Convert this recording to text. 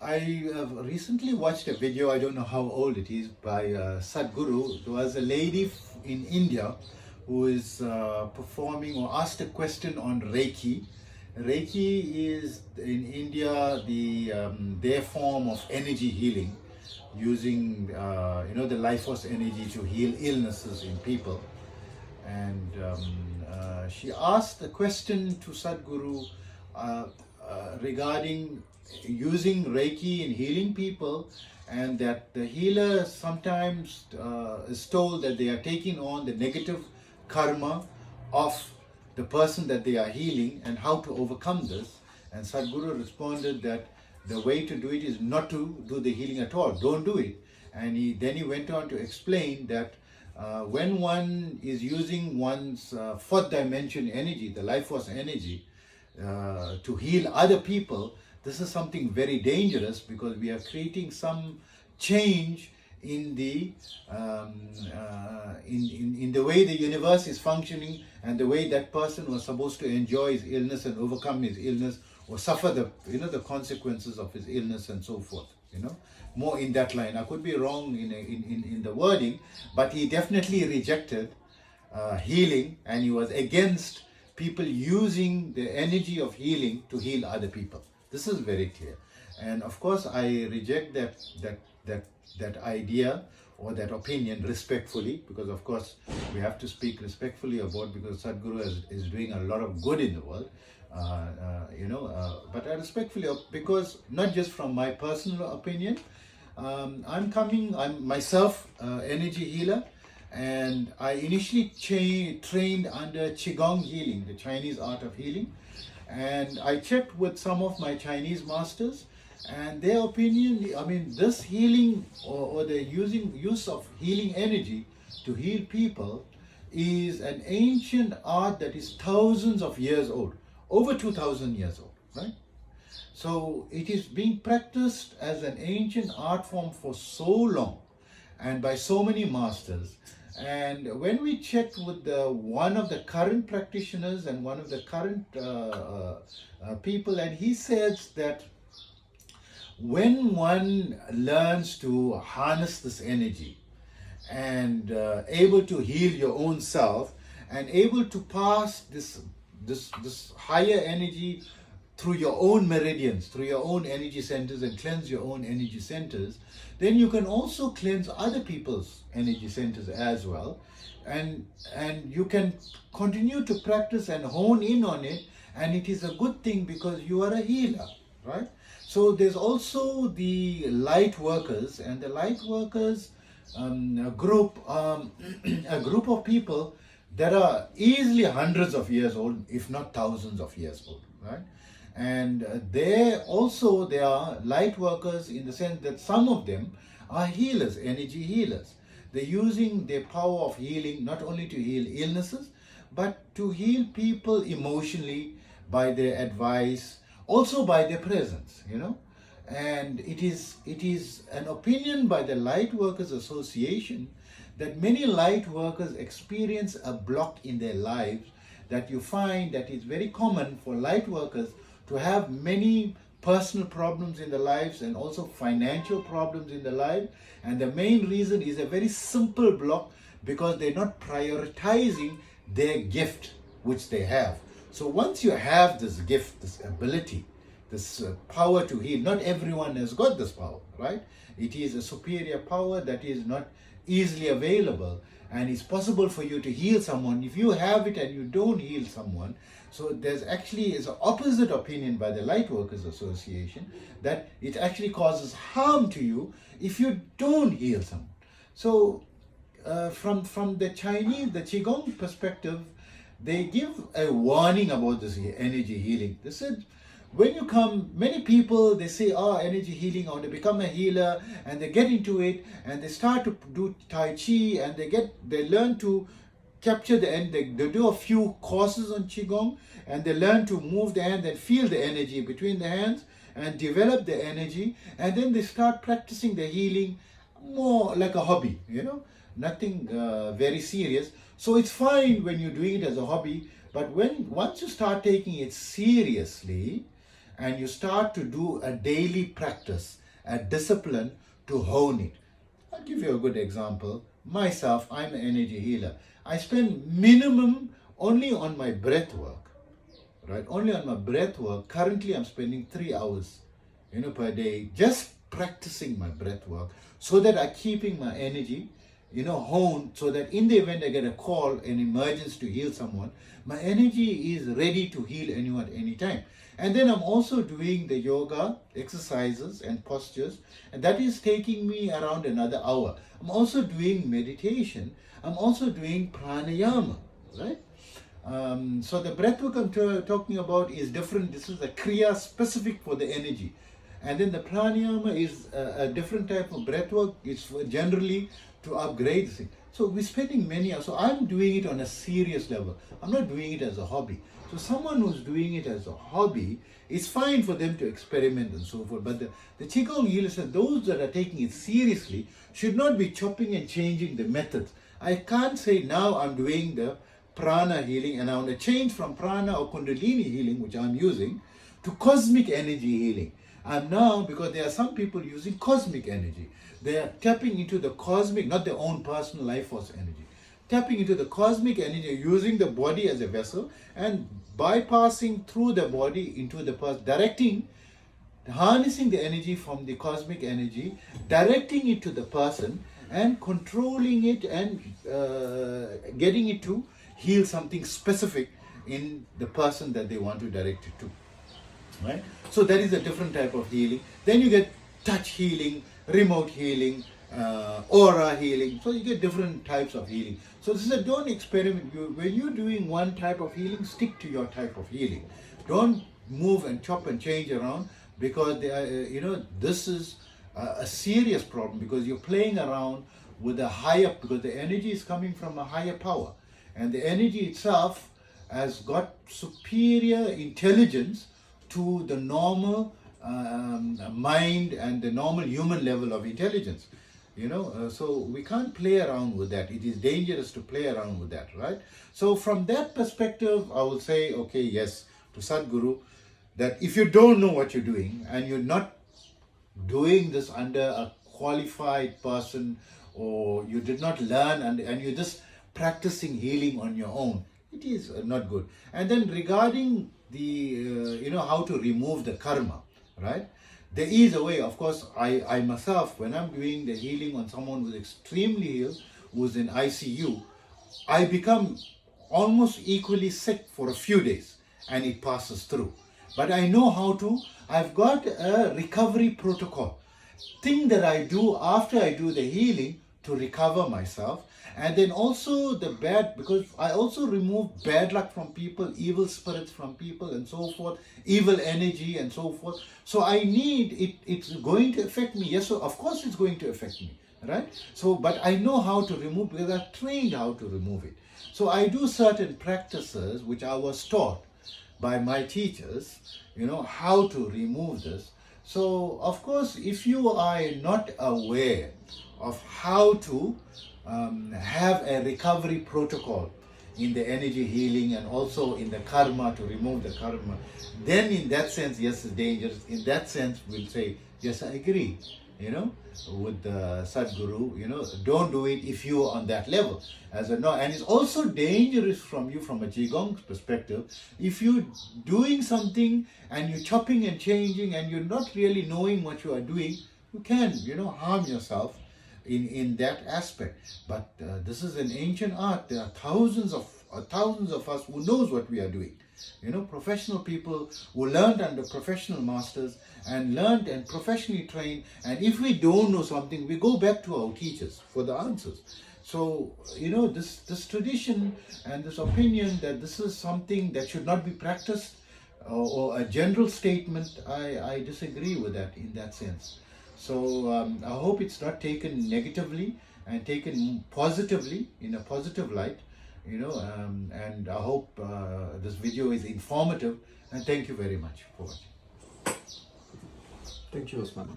I recently watched a video, I don't know how old it is, by Satguru. There was a lady in India who is performing or asked a question on Reiki. Reiki is in India their form of energy healing, using the life force energy to heal illnesses in people. And she asked a question to Sadhguru regarding using Reiki in healing people, and that the healer sometimes is told that they are taking on the negative karma of the person that they are healing, and how to overcome this. And Sadhguru responded that the way to do it is not to do the healing at all. Don't do it. And then he went on to explain that when one is using one's fourth dimension energy, the life force energy, to heal other people, this is something very dangerous, because we are creating some change in the in the way the universe is functioning, and the way that person was supposed to enjoy his illness and overcome his illness, or suffer the consequences of his illness and so forth. More in that line. I could be wrong in the wording, but he definitely rejected healing, and he was against people using the energy of healing to heal other people. This is very clear. And of course, I reject that idea or that opinion respectfully, because of course we have to speak respectfully about, because Sadhguru is doing a lot of good in the world. But I respectfully, because not just from my personal opinion, I'm myself energy healer, and I initially trained under Qigong healing, the Chinese art of healing. And I checked with some of my Chinese masters, and their opinion, this healing or the use of healing energy to heal people is an ancient art that is thousands of years old, over 2,000 years old, right? So it is being practiced as an ancient art form for so long, and by so many masters. And when we checked with one of the current practitioners and one of the current people, and he says that when one learns to harness this energy and able to heal your own self, and able to pass this higher energy through your own meridians, through your own energy centers, and cleanse your own energy centers, then you can also cleanse other people's energy centers as well. And you can continue to practice and hone in on it, and it is a good thing because you are a healer, right? So there's also the light workers, and the light workers a group of people that are easily hundreds of years old, if not thousands of years old, right? And they are light workers, in the sense that some of them are healers, energy healers. They're using their power of healing not only to heal illnesses, but to heal people emotionally by their advice, also by their presence, And it is an opinion by the Light Workers Association that many light workers experience a block in their lives, that you find that it's very common for light workers to have many personal problems in their lives, and also financial problems in their life. And the main reason is a very simple block, because they're not prioritizing their gift which they have. So once you have this gift, this ability, this power to heal, not everyone has got this power, right? It is a superior power that is not easily available, and it's possible for you to heal someone if you have it and you don't heal someone. So there's actually is an opposite opinion by the Light Workers Association, that it actually causes harm to you if you don't heal someone. So from the Chinese, the Qigong perspective, they give a warning about this energy healing. They said, when you come, many people, they say, energy healing, I want to become a healer, and they get into it, and they start to do Tai Chi, and they learn to capture the end. They do a few courses on Qigong, and they learn to move the hand and feel the energy between the hands, and develop the energy, and then they start practicing the healing more like a hobby, nothing very serious. So it's fine when you're doing it as a hobby, but once you start taking it seriously, and you start to do a daily practice, a discipline to hone it. I'll give you a good example. Myself, I'm an energy healer. I spend minimum only on my breath work, right? Only on my breath work. Currently, I'm spending 3 hours, per day, just practicing my breath work, so that I'm keeping my energy, honed, so that in the event I get a call, an emergency to heal someone, my energy is ready to heal anyone anytime. And then I'm also doing the yoga exercises and postures, and that is taking me around another hour. I'm also doing meditation. I'm also doing pranayama, right? So the breath work I'm talking about is different. This is a kriya specific for the energy. And then the pranayama is a different type of breath work. It's generally to upgrade the thing. So we're spending many hours. So I'm doing it on a serious level. I'm not doing it as a hobby. So someone who's doing it as a hobby, it's fine for them to experiment and so forth. But the Qigong healers said those that are taking it seriously should not be chopping and changing the methods. I can't say now I'm doing the prana healing and I want to change from prana or kundalini healing, which I'm using, to cosmic energy healing. And now, because there are some people using cosmic energy, they are tapping into the cosmic, not their own personal life force energy, tapping into the cosmic energy, using the body as a vessel and bypassing through the body into the person, directing, harnessing the energy from the cosmic energy, directing it to the person and controlling it and getting it to heal something specific in the person that they want to direct it to. Right? So that is a different type of healing. Then you get touch healing, remote healing, aura healing. So you get different types of healing. So this is a don't experiment. When you're doing one type of healing, stick to your type of healing. Don't move and chop and change around, because they are, this is a serious problem, because you're playing around with a higher, because the energy is coming from a higher power, and the energy itself has got superior intelligence to the normal mind and the normal human level of intelligence. So we can't play around with that. It is dangerous to play around with that, right? So from that perspective, I will say, okay, yes, to Satguru, that if you don't know what you're doing and you're not doing this under a qualified person, or you did not learn and you're just practicing healing on your own, it is not good. And then regarding the how to remove the karma, right? There is a way. Of course, I myself, when I'm doing the healing on someone who's extremely ill, who's in ICU, I become almost equally sick for a few days and it passes through. But I know how to, I've got a recovery protocol, thing that I do after I do the healing to recover myself. And then also the bad, because I also remove bad luck from people, evil spirits from people and so forth, evil energy and so forth. So I need it, it's going to affect me. Yes, so of course it's going to affect me, right? So, but I know how to remove, because I've trained how to remove it. So I do certain practices which I was taught by my teachers, how to remove this. So of course, if you are not aware of how to have a recovery protocol in the energy healing and also in the karma, to remove the karma, then in that sense, yes, it's dangerous. In that sense, we'll say, yes, I agree, with the Satguru, don't do it if you're on that level. And it's also dangerous from you from a Qigong perspective. If you're doing something and you're chopping and changing and you're not really knowing what you are doing, you can, harm yourself in that aspect. But this is an ancient art. There are thousands of us who knows what we are doing. Professional people who learned under professional masters and learned and professionally trained. And if we don't know something, we go back to our teachers for the answers. So, this tradition and this opinion that this is something that should not be practiced, or a general statement, I disagree with that in that sense. So I hope it's not taken negatively and taken positively, in a positive light, and I hope this video is informative, and thank you very much for watching. Thank you, Osman.